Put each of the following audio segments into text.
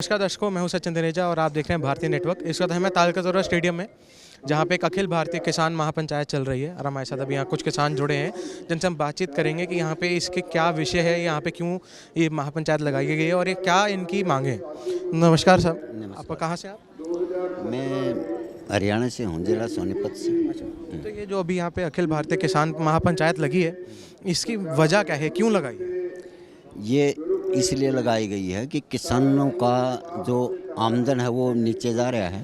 नमस्कार दर्शकों, मैं हूं सचिन धनेजा और आप देख रहे हैं भारतीय नेटवर्क। इस वक्त हमें तालकटोरा स्टेडियम में, जहां पे एक अखिल भारतीय किसान महापंचायत चल रही है और हमारे साथ अभी यहाँ कुछ किसान जुड़े हैं जिनसे हम बातचीत करेंगे कि यहाँ पे इसके क्या विषय है, यहाँ पे क्यों ये महापंचायत लगाई गई है और ये क्या इनकी मांगे हैं। नमस्कार साहब, आप कहाँ से? आप? मैं हरियाणा से हूँ, जिला सोनीपत से। तो ये जो अभी यहाँ पे अखिल भारतीय किसान महापंचायत लगी है, इसकी वजह क्या है, क्यों लगाई है? ये इसलिए लगाई गई है कि किसानों का जो आमदन है वो नीचे जा रहा है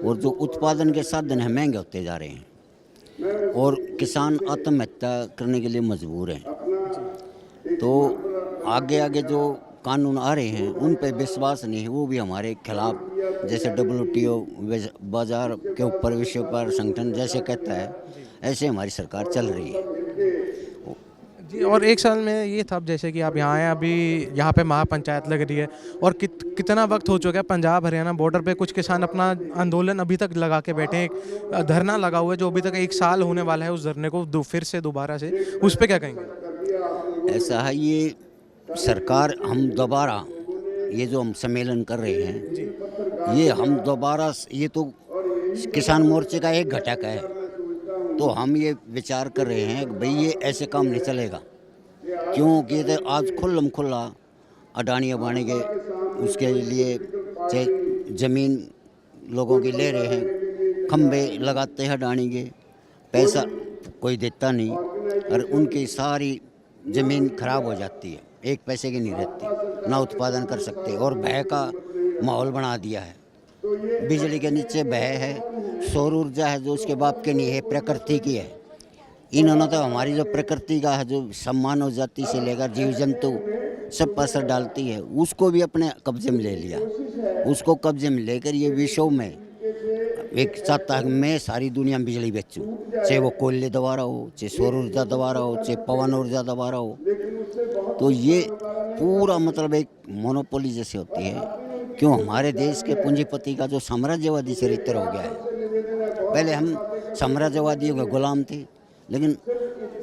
और जो उत्पादन के साधन है महंगे होते जा रहे हैं और किसान आत्महत्या करने के लिए मजबूर हैं। तो आगे आगे जो कानून आ रहे हैं उन पर विश्वास नहीं है, वो भी हमारे खिलाफ, जैसे WTO बाजार के ऊपर विश्व व्यापार संगठन जैसे कहता है, ऐसे हमारी सरकार चल रही है जी। और एक साल में ये था, जैसे कि आप यहाँ आए, अभी यहाँ पे महापंचायत लग रही है और कितना वक्त हो चुका है, पंजाब हरियाणा बॉर्डर पे कुछ किसान अपना आंदोलन अभी तक लगा के बैठे हैं, एक धरना लगा हुआ है जो अभी तक 1 साल होने वाला है। उस धरने को फिर से दोबारा से उस पर क्या कहेंगे? ऐसा है, ये सरकार हम दोबारा ये जो हम सम्मेलन कर रहे हैं, ये हम दोबारा, ये तो किसान मोर्चे का एक घटक है, तो हम ये विचार कर रहे हैं कि भाई ये ऐसे काम नहीं चलेगा, क्योंकि तो आज खुल्ला अडानी अबानी के उसके लिए ज़मीन लोगों की ले रहे हैं, खंबे लगाते हैं अडानी के, पैसा कोई देता नहीं और उनकी सारी ज़मीन खराब हो जाती है, एक पैसे की नहीं रहती, ना उत्पादन कर सकते और भय का माहौल बना दिया है। बिजली के नीचे भय है, सौर ऊर्जा है जो उसके बाप के नहीं है, प्रकृति की है। इन्होंने तो हमारी जो प्रकृति का है, जो सम्मान जाति से लेकर जीव जंतु सब पर असर डालती है, उसको भी अपने कब्जे में ले लिया। उसको कब्जे में लेकर ये विश्व में एक चाहता है मैं सारी दुनिया में बिजली बेचूं, चाहे वो कोयले द्वारा हो, चाहे सौर ऊर्जा द्वारा हो, चाहे पवन ऊर्जा द्वारा हो। तो ये पूरा मतलब एक मोनोपोली जैसे होती है, क्यों हमारे देश के पूंजीपति का जो साम्राज्यवादी चरित्र हो गया है। पहले हम साम्राज्यवादियों के गुलाम थे, लेकिन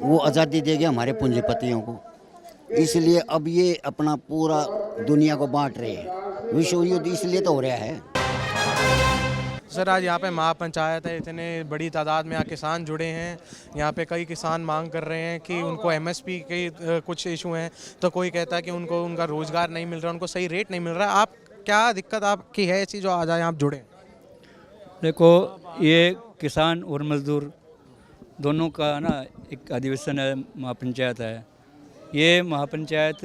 वो आज़ादी दे गया हमारे पूंजीपतियों को, इसलिए अब ये अपना पूरा दुनिया को बांट रहे हैं। विश्व युद्ध इसलिए तो हो रहा है। सर, आज यहाँ पे महापंचायत है, इतने बड़ी तादाद में यहाँ किसान जुड़े हैं। यहाँ पे कई किसान मांग कर रहे हैं कि उनको MSP के कुछ इशू हैं, तो कोई कहता है कि उनको उनका रोज़गार नहीं मिल रहा, उनको सही रेट नहीं मिल रहा। आप क्या दिक्कत आपकी है ऐसी जो आज यहाँ आप जुड़े? देखो, ये किसान और मज़दूर दोनों का ना एक अधिवेशन है, महापंचायत है। ये महापंचायत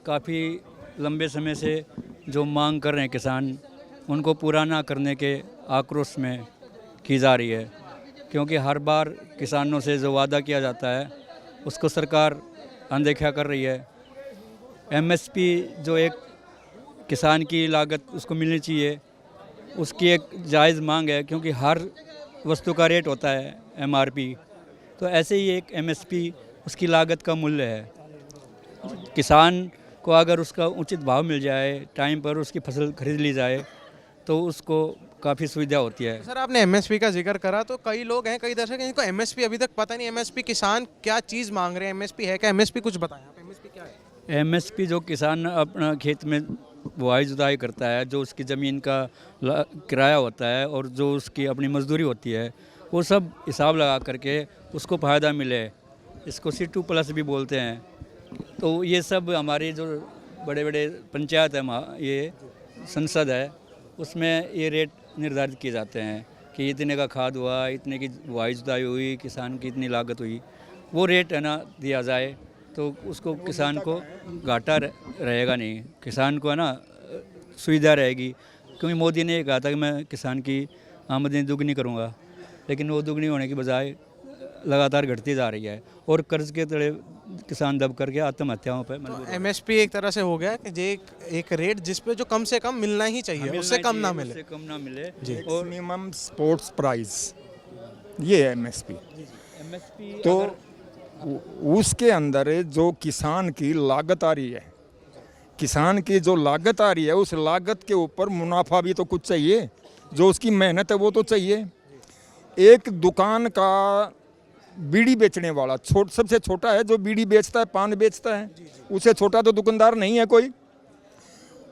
काफ़ी लंबे समय से जो मांग कर रहे हैं किसान, उनको पूरा ना करने के आक्रोश में की जा रही है, क्योंकि हर बार किसानों से जो वादा किया जाता है उसको सरकार अनदेखा कर रही है। MSP जो एक किसान की लागत उसको मिलनी चाहिए, उसकी एक जायज़ मांग है, क्योंकि हर वस्तु का रेट होता है MRP, तो ऐसे ही एक MSP उसकी लागत का मूल्य है। किसान को अगर उसका उचित भाव मिल जाए, टाइम पर उसकी फसल खरीद ली जाए, तो उसको काफ़ी सुविधा होती है। सर, आपने MSP का जिक्र करा, तो कई लोग हैं, कई दर्शक हैं जिनको MSP अभी तक पता नहीं। MSP किसान क्या चीज़ मांग रहे हैं, MSP है क्या? MSP कुछ बताएं आप, MSP क्या है? MSP जो किसान अपना खेत में बुआई जुताई करता है, जो उसकी ज़मीन का किराया होता है और जो उसकी अपनी मजदूरी होती है, वो सब हिसाब लगा करके उसको फ़ायदा मिले, इसको C2+ भी बोलते हैं। तो ये सब हमारे जो बड़े बड़े पंचायत है, ये संसद है, उसमें ये रेट निर्धारित किए जाते हैं कि इतने का खाद हुआ, इतने की बुआई जुताई हुई, किसान की इतनी लागत हुई, वो रेट है ना दिया जाए, तो उसको किसान को घाटा रहेगा नहीं, किसान को है ना सुविधा रहेगी। क्योंकि मोदी ने कहा था कि मैं किसान की आमदनी दुगनी करूँगा, लेकिन वो दुगनी होने की बजाय लगातार घटती जा रही है और कर्ज के तले किसान दब करके आत्महत्याओं पर मजबूर। तो MSP एक तरह से हो गया कि जे एक रेट जिस पे जो कम से कम मिलना ही चाहिए, उससे कम ना मिले, उससे कम ना मिले और मिनिमम सपोर्ट्स प्राइस, ये है MSP। तो उसके अंदर जो किसान की लागत आ रही है, किसान की जो लागत आ रही है, उस लागत के ऊपर मुनाफा भी तो कुछ चाहिए, जो उसकी मेहनत है वो तो चाहिए। एक दुकान का बीड़ी बेचने वाला सबसे छोटा है जो बीड़ी बेचता है, पान बेचता है, उससे छोटा तो दुकानदार नहीं है कोई।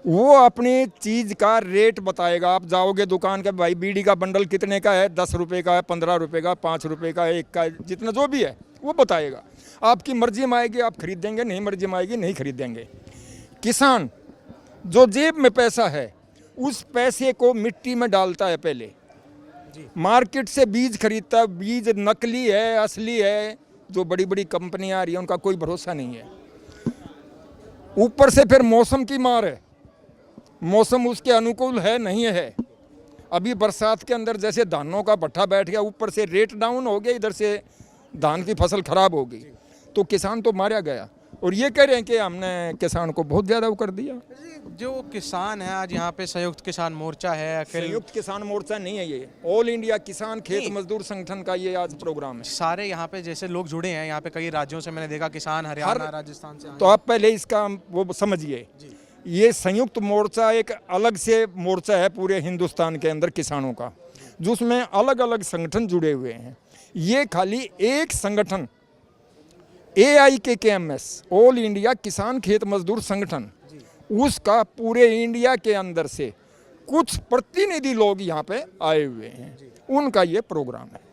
वो अपनी चीज़ का रेट बताएगा। आप जाओगे दुकान का, भाई बीड़ी का बंडल कितने का है, 10 रुपये का है, 15 रुपये का, 5 रुपये का, 1 का, जितना जो भी है वो बताएगा। आपकी मर्जी में आएगी आप खरीदेंगे, नहीं मर्जी में आएगी नहीं खरीदेंगे। किसान जो जेब में पैसा है उस पैसे को मिट्टी में डालता है पहले, मार्केट से बीज खरीदता है, बीज नकली है असली है, जो बड़ी बड़ी कंपनियां आ रही हैं उनका कोई भरोसा नहीं है। ऊपर से फिर मौसम की मार है, मौसम उसके अनुकूल है नहीं है। अभी बरसात के अंदर जैसे धानों का भट्ठा बैठ गया, ऊपर से रेट डाउन हो गया, इधर से धान की फसल खराब हो गई, तो किसान तो मारा गया। और ये कह रहे हैं कि हमने किसान को बहुत ज़्यादा वो कर दिया। जो किसान है आज यहाँ पे संयुक्त किसान मोर्चा है, संयुक्त किसान मोर्चा नहीं है ये, ऑल इंडिया किसान खेत मजदूर संगठन का ये आज प्रोग्राम है। सारे यहाँ पे जैसे लोग जुड़े हैं, यहाँ पे कई राज्यों से मैंने देखा किसान, हरियाणा राजस्थान से आए तो आप पहले इसका वो समझिए, ये संयुक्त मोर्चा एक अलग से मोर्चा है पूरे हिंदुस्तान के अंदर किसानों का, जिसमें अलग अलग संगठन जुड़े हुए हैं। ये खाली एक संगठन AIKKMS, ऑल इंडिया किसान खेत मजदूर संगठन, उसका पूरे इंडिया के अंदर से कुछ प्रतिनिधि लोग यहाँ पे आए हुए हैं, उनका ये प्रोग्राम है।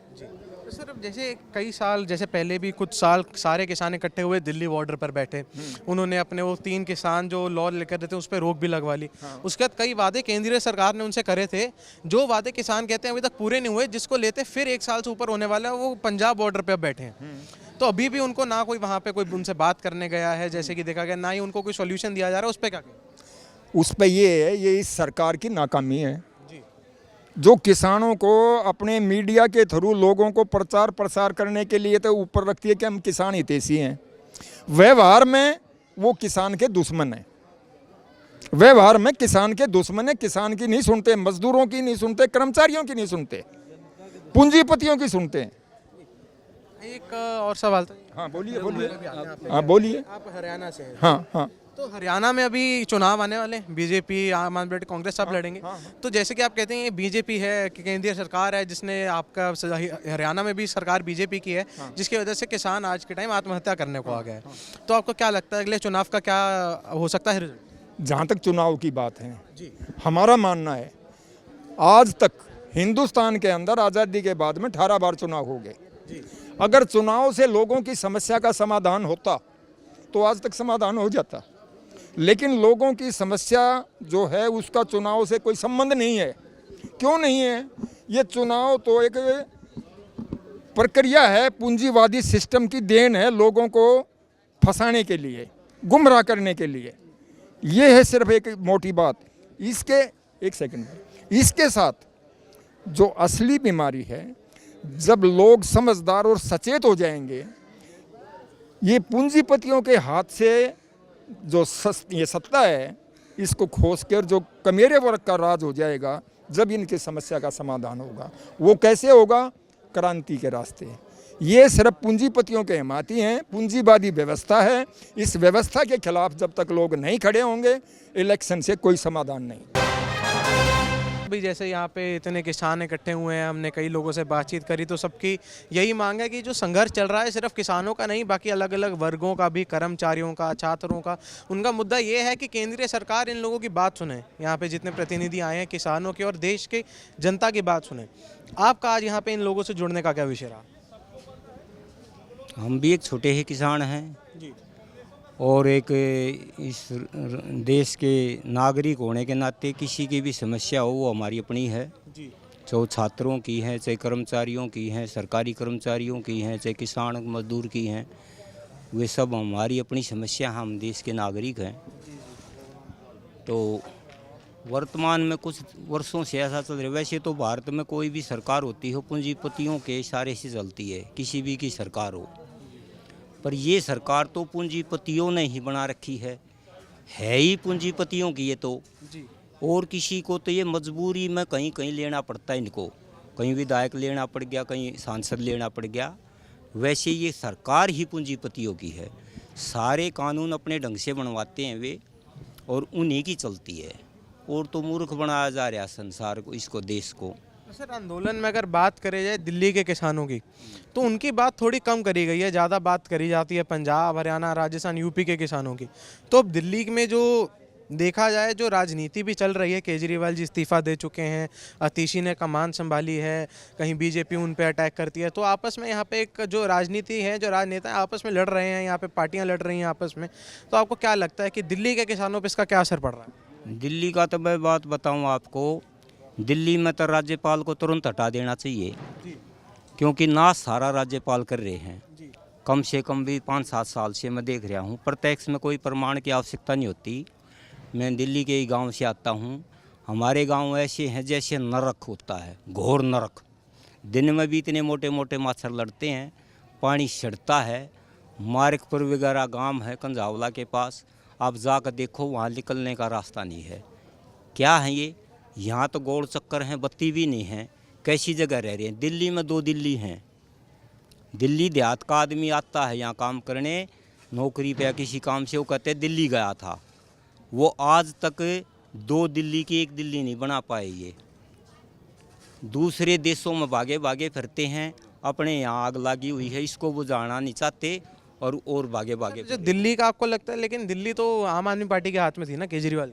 तो सर अब जैसे कई साल जैसे पहले भी कुछ साल सारे किसान इकट्ठे हुए दिल्ली बॉर्डर पर बैठे, उन्होंने अपने वो 3 किसान जो लॉ लेकर रहे थे उस पर रोक भी लगवा ली। उसके बाद कई वादे केंद्रीय सरकार ने उनसे करे थे, जो वादे किसान कहते हैं अभी तक पूरे नहीं हुए, जिसको लेते फिर 1 साल से ऊपर होने वाला है, वो पंजाब बॉर्डर पर बैठे हैं। तो अभी भी उनको ना कोई वहाँ पे कोई उनसे बात करने गया है, जैसे कि देखा गया, ना ही उनको कोई सोल्यूशन दिया जा रहा है। उस पर क्या कहें? उस पर ये है, ये इस सरकार की नाकामी है, जो किसानों को अपने मीडिया के थ्रू लोगों को प्रचार प्रसार करने के लिए तो ऊपर रखती है कि हम किसान हितैषी हैं, व्यवहार में वो किसान के दुश्मन है। व्यवहार में किसान के दुश्मन है, किसान की नहीं सुनते, मजदूरों की नहीं सुनते, कर्मचारियों की नहीं सुनते, पूंजीपतियों की सुनते हैं। एक और सवाल था। हाँ बोलिए बोलिए। हाँ बोलिए। आप हरियाणा से हैं। हाँ हाँ। तो हरियाणा में अभी चुनाव आने वाले, बीजेपी, आम आदमी पार्टी, कांग्रेस सब लड़ेंगे। तो जैसे कि आप कहते हैं ये बीजेपी है कि केंद्रीय सरकार है, जिसने आपका हरियाणा में भी सरकार बीजेपी की है, जिसकी वजह से किसान आज के टाइम आत्महत्या करने को आ गया है। तो आपको क्या लगता है अगले चुनाव का क्या हो सकता है रिजल्ट? जहाँ तक चुनाव की बात है, हमारा मानना है आज तक हिंदुस्तान के अंदर आज़ादी के बाद में 18 बार चुनाव हो गए। अगर चुनाव से लोगों की समस्या का समाधान होता तो आज तक समाधान हो जाता, लेकिन लोगों की समस्या जो है उसका चुनाव से कोई संबंध नहीं है। क्यों नहीं है? ये चुनाव तो एक प्रक्रिया है, पूंजीवादी सिस्टम की देन है, लोगों को फंसाने के लिए, गुमराह करने के लिए। ये है सिर्फ एक मोटी बात। इसके एक सेकंड, इसके साथ जो असली बीमारी है, जब लोग समझदार और सचेत हो जाएंगे, ये पूंजीपतियों के हाथ से जो ये सत्ता है इसको खोस कर जो कमेरे वर्ग का राज हो जाएगा, जब इनकी समस्या का समाधान होगा। वो कैसे होगा? क्रांति के रास्ते। ये सिर्फ पूंजीपतियों के हिमायती हैं, पूंजीवादी व्यवस्था है। इस व्यवस्था के खिलाफ जब तक लोग नहीं खड़े होंगे, इलेक्शन से कोई समाधान नहीं। अभी जैसे यहाँ पे इतने किसान इकट्ठे हुए हैं, हमने कई लोगों से बातचीत करी, तो सबकी यही मांग है कि जो संघर्ष चल रहा है सिर्फ किसानों का नहीं, बाकी अलग अलग वर्गों का भी, कर्मचारियों का, छात्रों का, उनका मुद्दा ये है कि केंद्रीय सरकार इन लोगों की बात सुने। यहाँ पे जितने प्रतिनिधि आए हैं किसानों के और देश के जनता की बात सुने। आपका आज यहाँ पे इन लोगों से जुड़ने का क्या विषय रहा? हम भी एक छोटे ही किसान हैं जी। और एक इस देश के नागरिक होने के नाते किसी की भी समस्या हो वो हमारी अपनी है जी। चाहे छात्रों की है, चाहे कर्मचारियों की हैं, सरकारी कर्मचारियों की हैं, चाहे किसान मजदूर की हैं, वे सब हमारी अपनी समस्या, हम देश के नागरिक हैं। तो वर्तमान में कुछ वर्षों से ऐसा चल रहा है। वैसे तो भारत में कोई भी सरकार होती हो पूंजीपतियों के इशारे से चलती है, किसी भी की सरकार हो, पर ये सरकार तो पूंजीपतियों ने ही बना रखी है ही पूंजीपतियों की ये तो जी। और किसी को तो ये मजबूरी में कहीं कहीं लेना पड़ता है इनको, कहीं विधायक लेना पड़ गया, कहीं सांसद लेना पड़ गया। वैसे ये सरकार ही पूंजीपतियों की है, सारे कानून अपने ढंग से बनवाते हैं वे और उन्हीं की चलती है। और तो मूर्ख बनाया जा रहा है संसार को, इसको, देश को। सर आंदोलन में अगर बात करी जाए दिल्ली के किसानों की, तो उनकी बात थोड़ी कम करी गई है, ज़्यादा बात करी जाती है पंजाब, हरियाणा, राजस्थान, यूपी के किसानों की। तो अब दिल्ली में जो देखा जाए जो राजनीति भी चल रही है, केजरीवाल जी इस्तीफा दे चुके हैं, अतीशी ने कमान संभाली है, कहीं बीजेपी उन पे अटैक करती है, तो आपस में यहाँ पे एक जो राजनीति है, जो राजनेता आपस में लड़ रहे हैं, यहाँ पे पार्टियाँ लड़ रही हैं आपस में, तो आपको क्या लगता है कि दिल्ली के किसानों पर इसका क्या असर पड़ रहा है? दिल्ली का तो मैं बात बताऊं आपको, दिल्ली में तो राज्यपाल को तुरंत हटा देना चाहिए, क्योंकि नाश सारा राज्यपाल कर रहे हैं। कम से कम भी 5-7 साल से मैं देख रहा हूँ, प्रत्यक्ष में कोई प्रमाण की आवश्यकता नहीं होती। मैं दिल्ली के ही गांव से आता हूँ, हमारे गांव ऐसे हैं जैसे नरक होता है, घोर नरक। दिन में भी इतने मोटे मोटे मच्छर लड़ते हैं, पानी सड़ता है, मार्गपुर वगैरह गांव है कंझावला के पास, आप जाकर देखो वहाँ निकलने का रास्ता नहीं है। क्या है ये? यहाँ तो गोल चक्कर हैं, बत्ती भी नहीं है, कैसी जगह रह रहे हैं? दिल्ली में 2 दिल्ली हैं। दिल्ली देहात का आदमी आता है यहाँ काम करने, नौकरी पे या किसी काम से, वो कहते हैं दिल्ली गया था, वो आज तक 2 दिल्ली की 1 दिल्ली नहीं बना पाए। ये दूसरे देशों में भागे भागे फिरते हैं, अपने यहाँ आग लगी हुई है, इसको बुझाना नहीं चाहते और भागे भागे। जो दिल्ली का आपको लगता है, लेकिन दिल्ली तो आम आदमी पार्टी के हाथ में थी ना, केजरीवाल,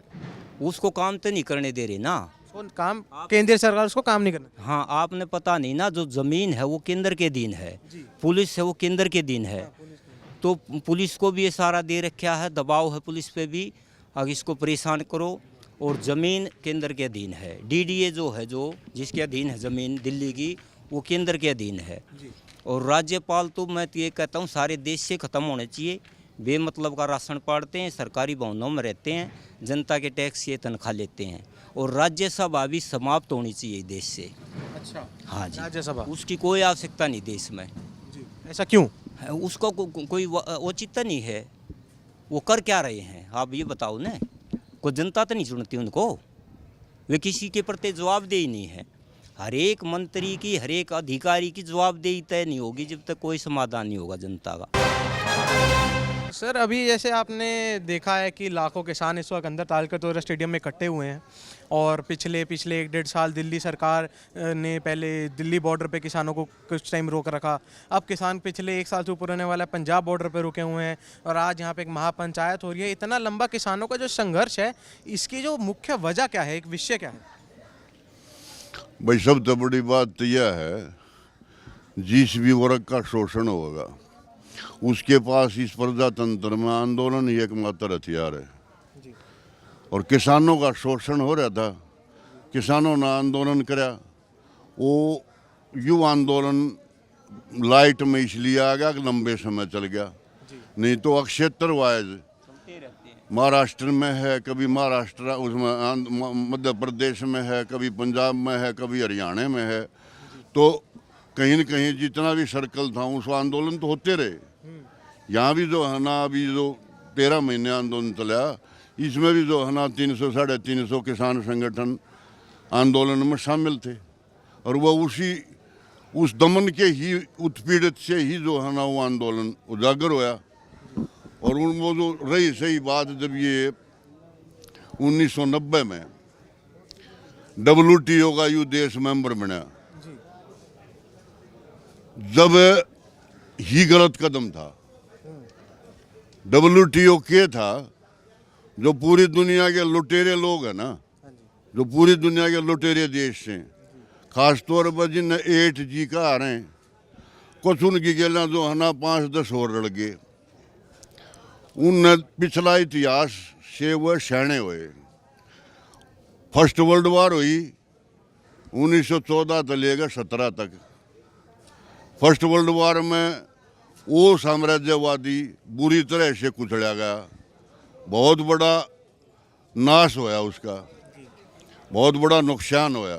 उसको काम तो नहीं करने दे रहे ना, तो काम केंद्रीय सरकार उसको काम नहीं करना। हाँ, आपने पता नहीं ना, जो ज़मीन है वो केंद्र के दिन है, पुलिस है वो केंद्र के दिन है, तो पुलिस को भी ये सारा दे रखा है, दबाव है पुलिस पे भी, अब इसको परेशान करो, और ज़मीन केंद्र के अधीन है। डीडीए जो है, जो जिसके अधीन है ज़मीन दिल्ली की, वो केंद्र के अधीन है। और राज्यपाल तो मैं तो ये कहता हूँ सारे देश से ख़त्म होने चाहिए। बेमतलब का राशन पाड़ते हैं, सरकारी भवनों में रहते हैं, जनता के टैक्स से तनख्वाह लेते हैं, और राज्यसभा भी समाप्त होनी चाहिए देश से। अच्छा, हाँ जी, राज्यसभा उसकी कोई आवश्यकता नहीं देश में। ऐसा क्यों? उसको कोई औचित्य नहीं है। वो कर क्या रहे हैं आप ये बताओ ना? कोई जनता तो नहीं सुनती उनको, वे किसी के प्रति जवाबदेही नहीं है। हर एक मंत्री की, हर एक अधिकारी की जवाबदेही तय नहीं होगी जब तक कोई समाधान नहीं होगा जनता का। सर, अभी जैसे आपने देखा है कि लाखों किसान इस वक्त अंदर तालकटोरा स्टेडियम में इकट्ठे हुए हैं, और पिछले 1-1.5 साल दिल्ली सरकार ने पहले दिल्ली बॉर्डर पे किसानों को कुछ टाइम रोक रखा, अब किसान पिछले 1 साल से ऊपर होने वाला पंजाब बॉर्डर पे रुके हुए हैं, और आज यहाँ पे एक महापंचायत हो रही है। इतना लंबा किसानों का जो संघर्ष है, इसकी जो मुख्य वजह क्या है, एक विषय क्या है? भाई, सबसे बड़ी बात तो यह है, जिस भी वर्ग का शोषण होगा उसके पास इस प्रजातंत्र में आंदोलन ही एकमात्र हथियार है। और किसानों का शोषण हो रहा था, किसानों ने आंदोलन कराया, वो युवा आंदोलन लाइट में इसलिए आ गया कि लंबे समय चल गया, नहीं तो अक्षेत्र वाइज महाराष्ट्र में है, कभी महाराष्ट्र उसमें मध्य प्रदेश में है, कभी पंजाब में है, कभी हरियाणा में है, तो कहीं न कहीं जितना भी सर्कल था उस आंदोलन तो होते रहे। यहाँ भी जो है ना, अभी जो 13 महीने आंदोलन चला, इसमें भी जो है ना 300-350 किसान संगठन आंदोलन में शामिल थे, और वह उस दमन के ही उत्पीड़ित से ही जो है ना वो आंदोलन उजागर होया। और वो जो रही सही बात, जब ये 1990 में WTO का यू देश मेंबर बना, जब ही गलत कदम था। WTO के था, जो पूरी दुनिया के लुटेरे लोग हैं ना, जो पूरी दुनिया के लुटेरे देश हैं, खासतौर पर जिन 8G का आ रहे हैं, कुछ उनकी गेला जो है ना 5-10 और लड़ गए, उन पिछला इतिहास से वह शहणे हुए। फर्स्ट वर्ल्ड वार हुई 1914 से लेकर 17 तक। फर्स्ट वर्ल्ड वार में वो साम्राज्यवादी बुरी तरह से कुचला गया, बहुत बड़ा नाश होया, उसका बहुत बड़ा नुकसान होया।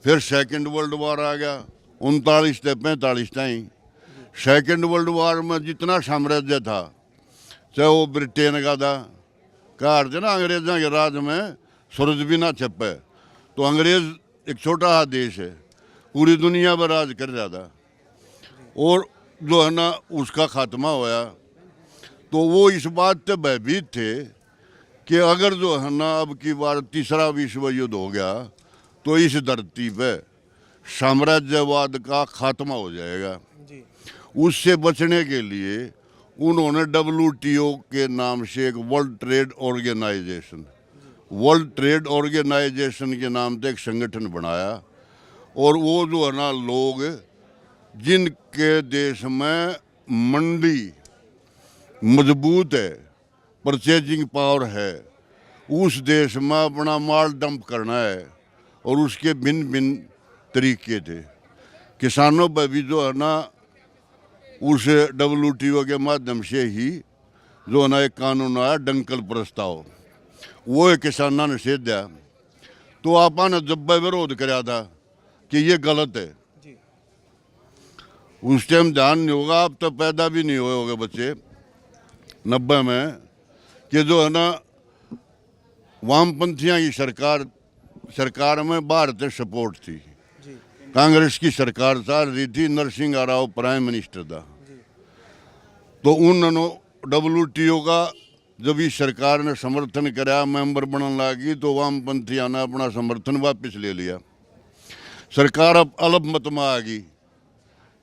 फिर सेकंड वर्ल्ड वार आ गया 39 से 45 ताईं। सेकंड वर्ल्ड वार में जितना साम्राज्य था, चाहे वो ब्रिटेन का था, कहा थे ना अंग्रेज़ों के राज में सूरज भी ना छपे, तो अंग्रेज़ एक छोटा सा देश है, पूरी दुनिया पर राज कर रहा था, और जो है ना उसका खात्मा होया। तो वो इस बात से भयभीत थे कि अगर जो है ना अब की बार तीसरा विश्व युद्ध हो गया तो इस धरती पे साम्राज्यवाद का खात्मा हो जाएगा। उससे बचने के लिए उन्होंने WTO के नाम से एक वर्ल्ड ट्रेड ऑर्गेनाइजेशन के नाम से एक संगठन बनाया। और वो जो है ना लोग जिनके देश में मंडी मजबूत है, परचेजिंग पावर है, उस देश में अपना माल डंप करना है, और उसके भिन्न भिन्न तरीके थे। किसानों पर भी जो है ना उस WTO के माध्यम से ही जो है ना एक कानून आया, डंकल प्रस्ताव, वो एक किसानों ने से दिया। तो आपा ने जब विरोध कराया था कि ये गलत है, उस टाइम ध्यान नहीं होगा, आप तो पैदा भी नहीं हुए होगे बच्चे 90 में, कि जो है ना वामपंथियों की सरकार में भारतीय सपोर्ट थी, कांग्रेस की सरकार चल रही थी, नरसिंह राव प्राइम मिनिस्टर था। तो उन्होंने WTO का जब इस सरकार ने समर्थन कराया, मेंबर बनने लगी, तो वामपंथियों ने अपना समर्थन वापस ले लिया। सरकार अब अलग मत में आ गई।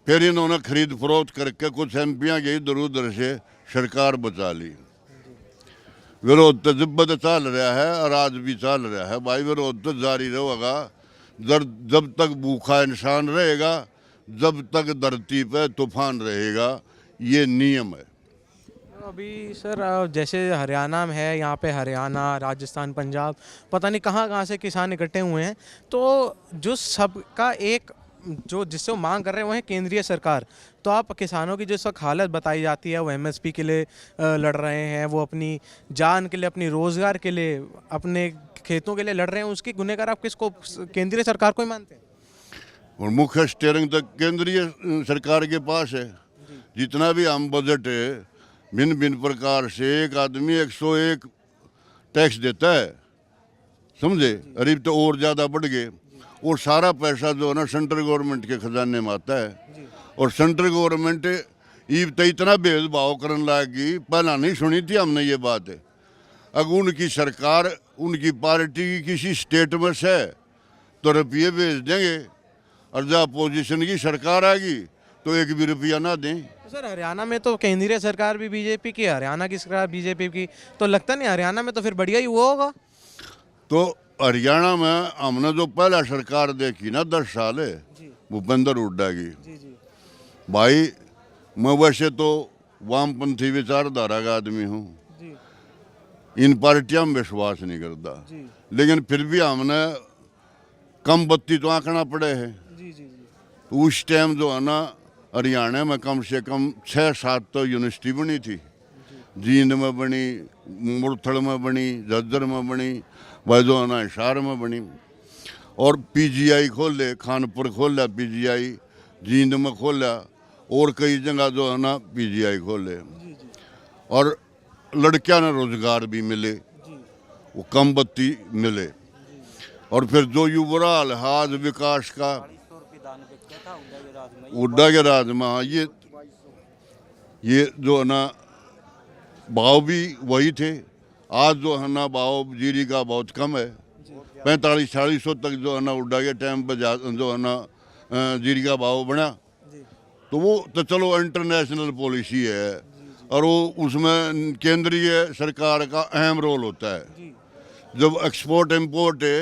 फिर इन्होंने खरीद फरोख्त करके कुछ MPयाँ के इधर उधर से सरकार बचा ली। विरोध तो जब चल रहा है और आज भी चल रहा है भाई, विरोध तो जारी रहेगा जब तक भूखा इंसान रहेगा, जब तक धरती पे तूफान रहेगा, ये नियम है। अभी सर जैसे हरियाणा में है, यहाँ पे हरियाणा, राजस्थान, पंजाब, पता नहीं कहाँ से किसान इकट्ठे हुए हैं। तो जो सबका एक जो जिससे वो मांग कर रहे हैं वो है केंद्रीय सरकार। तो आप किसानों की जिस वक्त हालत बताई जाती है, वो MSP के लिए लड़ रहे हैं, वो अपनी जान के लिए, अपनी रोज़गार के लिए, अपने खेतों के लिए लड़ रहे हैं, उसकी गुनहगार आप किसको, केंद्रीय सरकार को ही मानते हैं? और मुख्य स्टीयरिंग तक केंद्रीय सरकार के पास है। जितना भी आम बजट है, भिन्न भिन्न प्रकार से एक आदमी 101 टैक्स देता है, समझे, गरीब तो और ज़्यादा बढ़ गए। और सारा पैसा जो है ना सेंट्रल गवर्नमेंट के खजाने में आता है। और सेंट्रल गवर्नमेंट तो इतना भेदभाव करने लगी, पहला नहीं सुनी थी हमने ये बात है। अगर उनकी सरकार, उनकी पार्टी की किसी स्टेट में से तो रुपये भेज देंगे, और जब अपोजिशन की सरकार आएगी तो एक भी रुपया ना दें। सर हरियाणा में तो केंद्रीय सरकार भी BJP की, हरियाणा की सरकार BJP की, तो लगता नहीं हरियाणा में तो फिर बढ़िया ही हुआ होगा। तो हरियाणा में हमने जो पहला सरकार देखी ना 10 साल है, भूपेंद्र हुड्डा की, भाई मैं वैसे तो वामपंथी विचारधारा का आदमी हूँ, इन पार्टियों में विश्वास नहीं करता, लेकिन फिर भी हमने कम बत्ती तो आंकना पड़े है। तो उस टाइम जो है ना हरियाणा में कम से कम 6-7 तो यूनिवर्सिटी बनी थी। जींद में बनी, मुरथल में बनी, झज्जर में बनी, भाई जो है ना हिसार में बनी। और PGI खोले, खानपुर खोला PGI, जींद में खोला, और कई जगह जो है ना PGI खोले। और लड़कियां ने रोजगार भी मिले, वो कम बत्ती मिले। और फिर जो युवराल हाज विकास का हुड्डा के राज में, ये जो है ना भाव भी वही थे। आज जो है ना भाव जीरी का बहुत कम है, 45-46 तक जो है ना हुड्डा के टाइम पर जो है ना जीरी का भाव बढ़ा। तो वो तो चलो इंटरनेशनल पॉलिसी है, और वो उसमें केंद्रीय सरकार का अहम रोल होता है। जब एक्सपोर्ट इंपोर्ट है,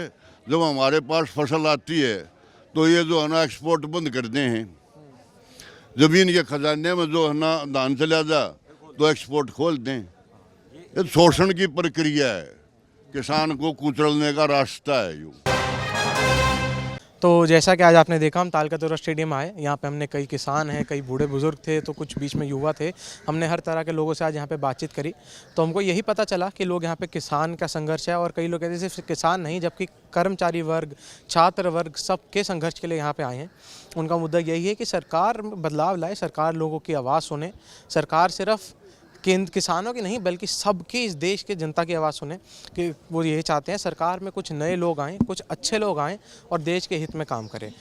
जब हमारे पास फसल आती है तो ये जो है ना एक्सपोर्ट बंद करते हैं। जब इनके खजाने में जो है ना धान चला जा तो एक्सपोर्ट खोल दें। ये शोषण की प्रक्रिया है, किसान को कुचलने का रास्ता है यूँ। तो जैसा कि आज आपने देखा, हम तालकतोरा स्टेडियम आए, यहाँ पे हमने कई किसान हैं, कई बूढ़े बुजुर्ग थे, तो कुछ बीच में युवा थे। हमने हर तरह के लोगों से आज यहाँ पे बातचीत करी, तो हमको यही पता चला कि लोग यहाँ पे किसान का संघर्ष है, और कई लोग कहते हैं सिर्फ किसान नहीं, जबकि कर्मचारी वर्ग, छात्र वर्ग, सबके संघर्ष के लिए यहाँ पे आए हैं। उनका मुद्दा यही है कि सरकार बदलाव लाए, सरकार लोगों की आवाज़ सुने, सरकार सिर्फ किसानों की नहीं बल्कि सबकी, इस देश के जनता की आवाज़ सुने। कि वो यही चाहते हैं सरकार में कुछ नए लोग आएँ, कुछ अच्छे लोग आएँ और देश के हित में काम करें।